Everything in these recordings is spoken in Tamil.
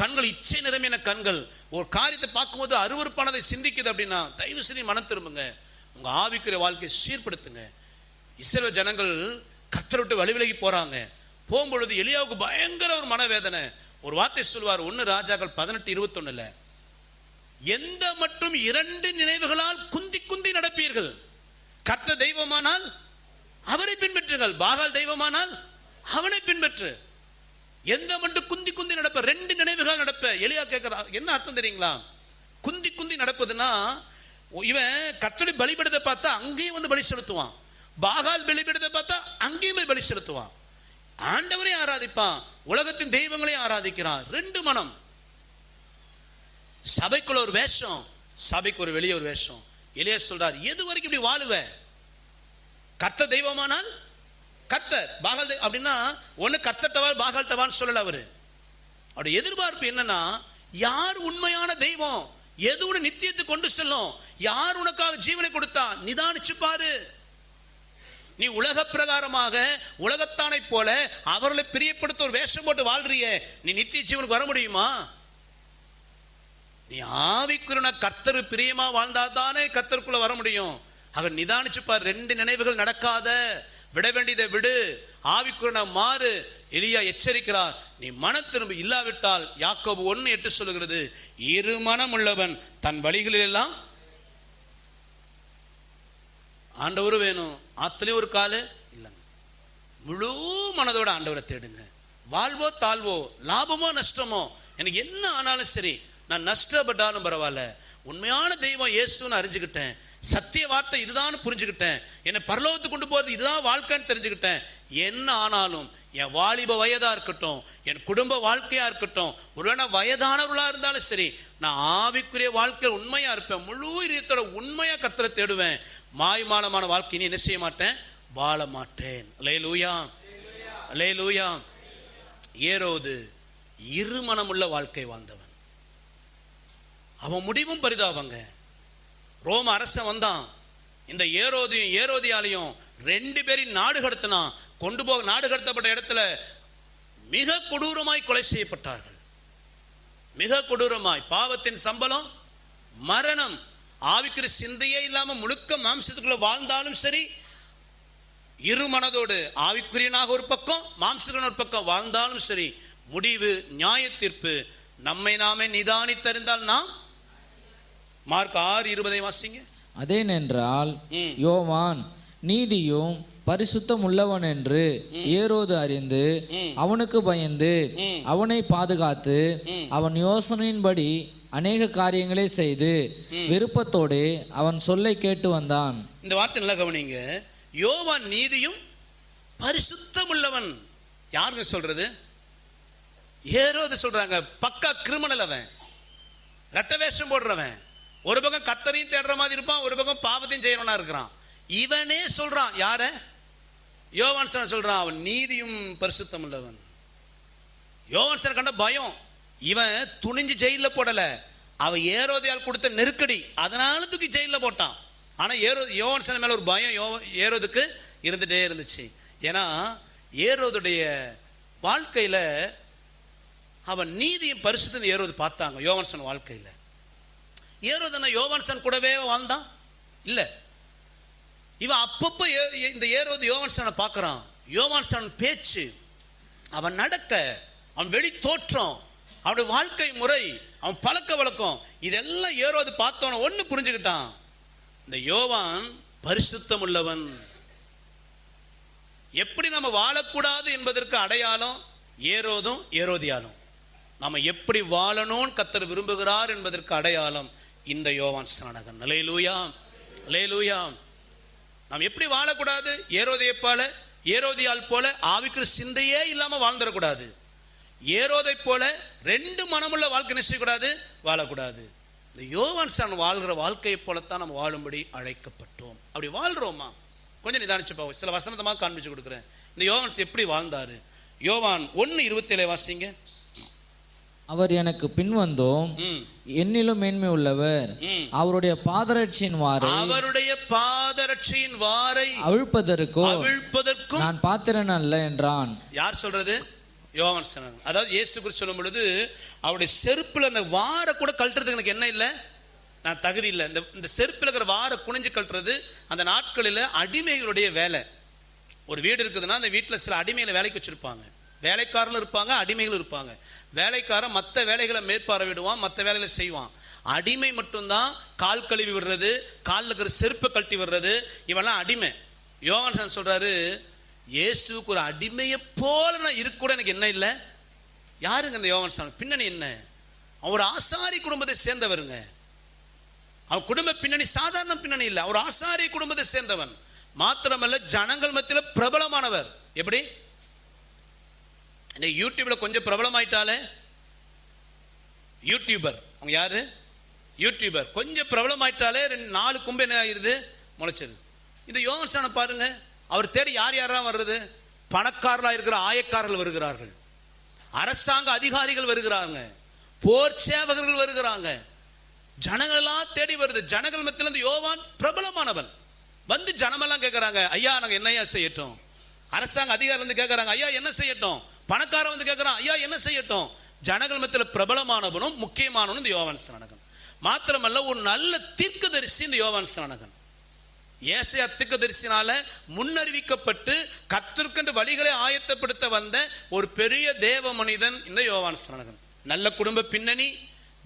கண்கள் இச்சை நிரம்பின கண்கள் ஒரு காரியத்தை பார்க்கும்போது அருவருப்பானதை சிந்திக்குது அப்படின்னா தயவு செய்து மனம் திரும்புங்க, உங்க ஆவிக்குரிய வாழ்க்கையை சீர்படுத்துங்க. இஸ்ரவேல் ஜனங்கள் கர்த்தரை விட்டு வழிவிலகி போறாங்க. போகும்பொழுது எலியாவுக்கு பயங்கர ஒரு மனவேதனை. ஒரு வார்த்தை சொல்வார் 1 ராஜாக்கள் 18:21, எந்த மற்றும் 2 நினைவுகளால் குந்தி குந்தி நடப்பீர்கள். கர்த்தர் தெய்வமானால் அவரை பின்பற்றுங்கள், பாகால் தெய்வமானால் அவனை பின்பற்று. எந்த மட்டும் குந்தி குந்தி நடப்ப, 2 நினைவுகள் நடப்ப. எலியா கேட்கிறா, என்ன அர்த்தம் தெரியுங்களா? குந்தி குந்தி நடப்பதுன்னா, இவன் கர்த்தருடைய பலிபீடத்தை பார்த்தா அங்கேயும் வந்து பலி செலுத்துவான், பாகால் பலிபீடத்தை பார்த்தா அங்கேயுமே பலி செலுத்துவான், ஆண்டவரையும் ஆராதிப்பான், உலகத்தின் தெய்வங்களையும் ஆராதிக்கிறான். 2 மனம். சபைக்குள்ள ஒரு வேஷம், சபைக்கு ஒரு வெளியே ஒரு வேஷம். எலியா சொல்றார், எது வரைக்கும் இப்படி வாழுவ? கர்த்தர் தெய்வமானால் கர்த்தர், பாகால் அப்படின்னா ஒண்ணு கர்த்தர்ட்டவான் பாகால்ட்டவான்னு சொல்லல. அவரு அவருடைய எதிர்பார்ப்பு என்னன்னா, யார் உண்மையான தெய்வம், எது உன நித்தியத்தை கொண்டு செல்லும், யார் உனக்காக ஜீவனை கொடுத்தா நிதானிச்சு பாரு. நீ உலக பிரகாரமாக உலகத்தானை போல அவர்களை பிரியப்படுத்த ஒரு வேஷம் போட்டு வாழ்றிய, நீ நித்திய ஜீவனுக்கு வர முடியுமா? நீ ஆவிக்குரிய கர்த்தர் பிரியமா வாழ்ந்தாதானே கர்த்தருக்குள்ள வர முடியும். ஆக நிதானிச்சு பார். 2 நினைவுகள் நடக்காத, விட வேண்டியதை விடு, ஆவிக்குரிய மாறு. எலியா எச்சரிக்கிறார், நீ மன திரும்ப, இல்லாவிட்டால் யாக்கோபு 1:8 சொல்லுகிறது, 2 மனம் உள்ளவன் தன் வழிகளில் எல்லாம். ஆண்டவர் வேணும், ஆத்துலயும் ஒரு காலு இல்லைங்க. முழு மனதோட ஆண்டவரை தேடுங்க. வாழ்வோ தாழ்வோ, லாபமோ நஷ்டமோ, எனக்கு என்ன ஆனாலும் சரி, நான் நஷ்டப்பட்டாலும் பரவாயில்ல, உண்மையான தெய்வம் இயேசுன்னு அறிஞ்சுக்கிட்டேன், சத்திய வார்த்தை இதுதான் புரிஞ்சுக்கிட்டேன், என்னை பரலோகத்துக்கு கொண்டு போறது இதுதான் வாழ்க்கைன்னு தெரிஞ்சுக்கிட்டேன். என்ன ஆனாலும் என் வாலிப வயதா இருக்கட்டும், என் குடும்ப வாழ்க்கையா இருக்கட்டும், ஒருவேளை வயதானவர்களா இருந்தாலும் சரி, நான் ஆவிக்குரிய வாழ்க்கை உண்மையா இருப்பேன், முழு இதயத்தோட உண்மையா கர்த்தரை தேடுவேன். மாய்மானமான வாழ்க்கை நீ என்ன செய்ய மாட்டேன், வாழ மாட்டேன். அல்லேலூயா, அல்லேலூயா. ஏரோது இருமனமுள்ள வாழ்க்கை வாழ்ந்தவன். அவன் முடிவும் பரிதாபங்க. ரோம அரசன் வந்தான், இந்த ஏரோதியாலையும் 2 பேரையும் நாடு கடத்தினான். கொண்டு போக நாடு கடத்தப்பட்ட இடத்துல மிக கொடூரமாய் கொலை செய்யப்பட்டார்கள். மிக கொடூரமாய். பாவத்தின் சம்பளம் மரணம். ஆவிக்குரிய சிந்தையே இல்லாம முழுக்க மாம்சத்துக்குள்ள வாழ்ந்தாலும் சரி, இரு மனதோடு ஆவிக்குரியனாக ஒரு பக்கம், மாம்சத்துக்குள்ள ஒரு பக்கம் வாழ்ந்தாலும் சரி, முடிவு நியாய தீர்ப்பு. நம்மை நாமே நிதானித்தறிந்தால் நாம். மார்க் 6:20 வாசிங்க. அதேனென்றால் யோவான் நீதியும் பரிசுத்தம் உள்ளவன் என்று ஏரோது அறிந்து அவனுக்கு பயந்து அவனை பாதுகாத்து அவன் யோசனையின்படி அநேக காரியங்களை செய்து விருப்பத்தோடு அவன் சொல்லை கேட்டு வந்தான். இந்த வார்த்தை நல்லா கவனிங்க. யோவான் நீதியும் பரிசுத்தம் உள்ளவன். யாருங்க சொல்றது? ஏரோது சொல்றாங்க. பக்கா கிரிமினல் அவன், ரெட்ட வேஷம் போடுறவன். ஒரு பக்கம் கர்த்தரையும் தேடுற மாதிரி இருப்பான், ஒரு பக்கம் பாவத்தையும் செய்யறவனா இருக்கிறான். இவனே சொல்றான். யார? யோவான் சொல்றான், அவன் நீதியும் பரிசுத்தம் உள்ளவன். யோவான் கண்ட பயம். இவன் துணிஞ்சு ஜெயில போடல, அவன் ஏரோதியால் கொடுத்த நெருக்கடி, அதனால தூக்கி ஜெயில போட்டான். ஆனா யோவான் மேல ஒரு பயம் ஏரோதுக்கு இருந்துட்டே இருந்துச்சு. ஏன்னா ஏரோதுடைய வாழ்க்கையில அவன் நீதியும் பரிசுத்தம் ஏரோது பார்த்தாங்க. யோவான் வாழ்க்கையில ஏரோதுன்னா யோவான் கூடவே வாழ்ந்தான் இல்ல. இவன் அப்பப்போ இந்த ஏரோது யோவான் பார்க்கறான். யோவான் பேச்சு, அவன் நடக்க, அவன் வெளி தோற்றம், அவனுடைய வாழ்க்கை முறை, அவன் பழக்க வழக்கம், இதெல்லாம் ஏரோது பார்த்தவன ஒண்ணு புரிஞ்சுக்கிட்டான், இந்த யோவான் பரிசுத்தம் உள்ளவன். எப்படி நம்ம வாழக்கூடாது என்பதற்கு அடையாளம் ஏரோதும் ஏரோதியாலும். நம்ம எப்படி வாழணும்னு கர்த்தர் விரும்புகிறார் என்பதற்கு அடையாளம் இந்த யோவான் ஸ்நானகன். அல்லேலூயா, அல்லேலூயா. நாம் எப்படி வாழக்கூடாது? ஏரோதியால் போல ஆவிக்குரிய சிந்தையே இல்லாம வாழ்ந்துடக்கூடாது. ஏரோதை போல 2 மனமுள்ள வாழ்க்கை நிச்சயக்கூடாது, வாழக்கூடாது. இந்த யோவான் வாழ்கிற வாழ்க்கையை போலத்தான் நம்ம வாழும்படி அழைக்கப்பட்டோம். அப்படி வாழ்றோமா? கொஞ்சம் நிதானிச்சு பாவோம். சில வசனத்தமாக காண்பிச்சு கொடுக்குறேன். இந்த யோவான் எப்படி வாழ்ந்தாரு? யோவான் 1:27 வாசிங்க. அவர் எனக்கு பின்வந்தோம், என்னிலும் மேன்மை உள்ளவர், அவருடைய பாதரட்சியின் வாரை அவிழ்ப்பதற்கும் நான் பாத்திரன் அல்ல என்றான். யார் சொல்றது? யோவான் ஸ்நானகன். அதாவது இயேசு குறித்து சொல்லும் பொழுது அவருடைய செருப்பில் அந்த வாரை கூட கழட்டுறதுக்கு எனக்கு என்ன இல்லை, நான் தகுதி இல்லை. இந்த செருப்பில் இருக்கிற வாரை குனிஞ்சு கழட்டுறது அந்த நாட்களில் அடிமைகளுடைய வேலை. ஒரு வீடு இருக்குதுன்னா அந்த வீட்டில் சில அடிமைகளை வேலைக்கு வச்சுருப்பாங்க. வேலைக்காரர்களும் இருப்பாங்க, அடிமைகளும் இருப்பாங்க. வேலைக்காரன் மற்ற வேலைகளை மேற்பார்வையிடுவான், மற்ற வேலைகளை செய்வான். அடிமை மட்டும்தான் கால் கழுவி விடுறது, காலில் இருக்கிற செருப்பை கழட்டி விடுறது, இவெல்லாம் அடிமை. யோவான் சொல்கிறாரு, இயேசுக்கு ஒரு அடிமையை போல நான் இருக்க கூட எனக்கு என்ன இல்லை. யாருங்க இந்த யோவான்? பின்னணி என்ன? அவர் ஆசாரி குடும்பத்தை சேர்ந்தவருங்க. அவர் குடும்ப பின்னணி சாதாரண பின்னணி இல்லை, அவர் ஆசாரி குடும்பத்தை சேர்ந்தவன். மாத்திரமல்ல ஜனங்கள் மத்தியில் பிரபலமானவர். எப்படி யூடியூப்ல கொஞ்சம் பிரபலமாயிட்டாலே யூடியூபர், அவங்க யாரு? யூடியூபர். கொஞ்சம் பிரபலமாயிட்டாலே 4 கும்பு என்ன ஆயிருது, முளைச்சது. இந்த யோவான் பாருங்க, அவர் தேடி யார் யாரெல்லாம் வர்றது? பணக்காரர்களாக இருக்கிற ஆயக்காரர்கள் வருகிறார்கள், அரசாங்க அதிகாரிகள் வருகிறாங்க, போர் சேவகர்கள் வருகிறாங்க, ஜனங்கள் எல்லாம் தேடி வருது. ஜனங்கள் மத்தியில் இந்த யோவான் பிரபலமானவன். வந்து ஜனமெல்லாம் கேட்கறாங்க, ஐயா நாங்கள் என்னையா செய்யட்டும்? அரசாங்க அதிகாரி வந்து கேட்கறாங்க, ஐயா என்ன செய்யட்டும்? பணக்காரன் வந்து கேட்கறான், ஐயா என்ன செய்யட்டும்? ஜனங்கள் மத்தியில் பிரபலமானவனும் முக்கியமானவனும் இந்த யோவான் ஸ்நானகன். மாத்திரமல்ல ஒரு நல்ல தீர்க்கதரிசி இந்த யோவான் ஸ்நானகன். ஏசாயா தீர்க்கதரிசினால முன்னறிவிக்கப்பட்டு கர்த்தருக்கென்று வழிகளை ஆயத்தப்படுத்த வந்த ஒரு பெரிய தேவ மனிதன் இந்த யோவான் ஸ்நானகன். நல்ல குடும்ப பின்னணி,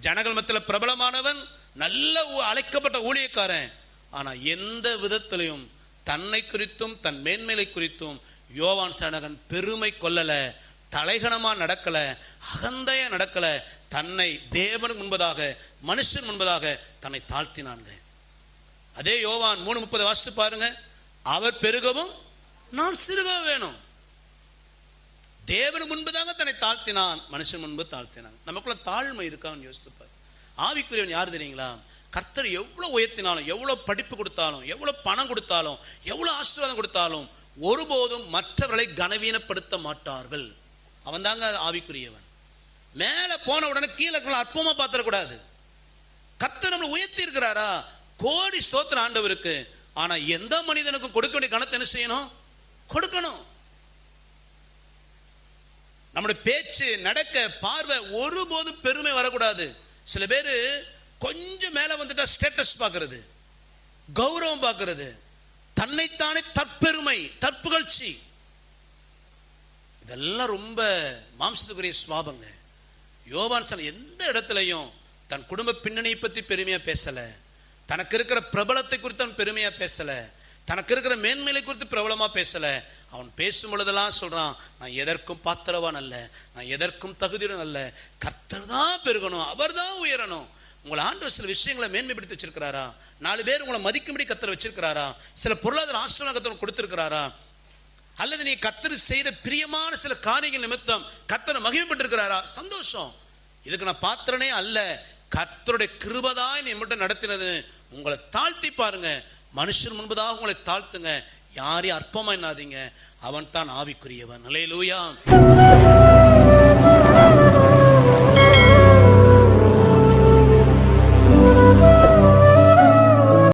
ஜனங்கள் மத்தியில் பிரபலமானவன், நல்ல அழைக்கப்பட்ட ஊழியக்காரன். ஆனா எந்த விதத்திலையும் தன்னை குறித்தும் தன் மேன்மையை குறித்தும் யோவான் ஸ்நானகன் பெருமை கொள்ளல, தலைகணமா நடக்கல, அகந்தையா நடக்கல. தன்னை தேவனுக்கு முன்பதாக, மனுஷன் முன்பதாக தன்னை தாழ்த்தினாங்க. அதே யோவான் 3:30 வாசித்து பாருங்க. அவர் பெருகவும் நான் சிறுக வேணும். தேவன் முன்பதாக தன்னை தாழ்த்தினான், மனுஷன் முன்பு தாழ்த்தினான். நமக்குள்ள தாழ்மை இருக்கான்னு யோசிப்பார். ஆவிக்குரியவன் யார் தெரியுங்களா? கர்த்தர் எவ்வளவு உயர்த்தினாலும், எவ்வளவு படிப்பு கொடுத்தாலும், எவ்வளவு பணம் கொடுத்தாலும், எவ்வளவு ஆசீர்வாதம் கொடுத்தாலும் ஒருபோதும் மற்றவர்களை கனவீனப்படுத்த மாட்டார்கள். அவன் தாங்க ஆவிக்குரியவன். மேல போன உடனே கீழே அற்பமா பார்த்துடக்கூடாது. கர்த்தர் நம்மளை உயர்த்தி இருக்கிறாரா? கோடி ஸ்தோத்திரம் ஆண்டவருக்கு. ஆனா எந்த மனிதனுக்கு கொடுக்க வேண்டிய கணத்தை என்ன செய்யணும்? கொடுக்கணும். நம்முடைய பேச்சு, நடக்க, பார்வை ஒருபோதும் பெருமை வரக்கூடாது. சில பேர் கொஞ்சம் மேல வந்துட்டா ஸ்டேட்டஸ் பார்க்கிறது, கௌரவம் பார்க்கிறது, தன்னைத்தானே தற்பெருமை, தற்புகழ்ச்சி, இதெல்லாம் ரொம்ப மாம்சத்துக்குரிய சுவாபங்க. யோவான் எந்த இடத்துலையும் தன் குடும்ப பின்னணியை பற்றி பெருமையா பேசல, தனக்கு இருக்கிற பிரபலத்தை குறித்து அவன் பெருமையா பேசல, தனக்கு இருக்கிற மேன்மையை குறித்து பிரபலமா பேசல. அவன் பேசும் பொழுதெல்லாம் சொல்றான், நான் எதற்கும் பாத்திரவான் அல்ல, நான் எதற்கும் தகுதியுடன் அல்ல, கர்த்தர் தான் பெருகணும், அவர் தான் உயரணும். உங்களை ஆண்டவர் சில விஷயங்களை மேன்மைப்படுத்தி வச்சிருக்கிறாரா? 4 பேர் உங்களை மதிக்கும்படி கர்த்தர் வச்சிருக்கிறாரா? சில பொருளாதார ஆசீர்வாதம் கர்த்தர் கொடுத்திருக்கிறாரா? அல்லது நீ கர்த்தர் செய்த பிரியமான சில காரியங்கள் நிமித்தம் கர்த்தரை மகிமைப்பட்டிருக்கிறாரா? சந்தோஷம். இதுக்கு நான் பாத்திரனே அல்ல, கர்த்தருடைய கிருபைதான் நீ மட்டும் நடத்தினது. உங்களை தாழ்த்தி பாருங்க, மனுஷன் முன்பதாக உங்களை தாழ்த்துங்க, யாரையும் அற்பமா எண்ணாதீங்க. அவன் தான் ஆவிக்குரியவன். அல்லேலூயா.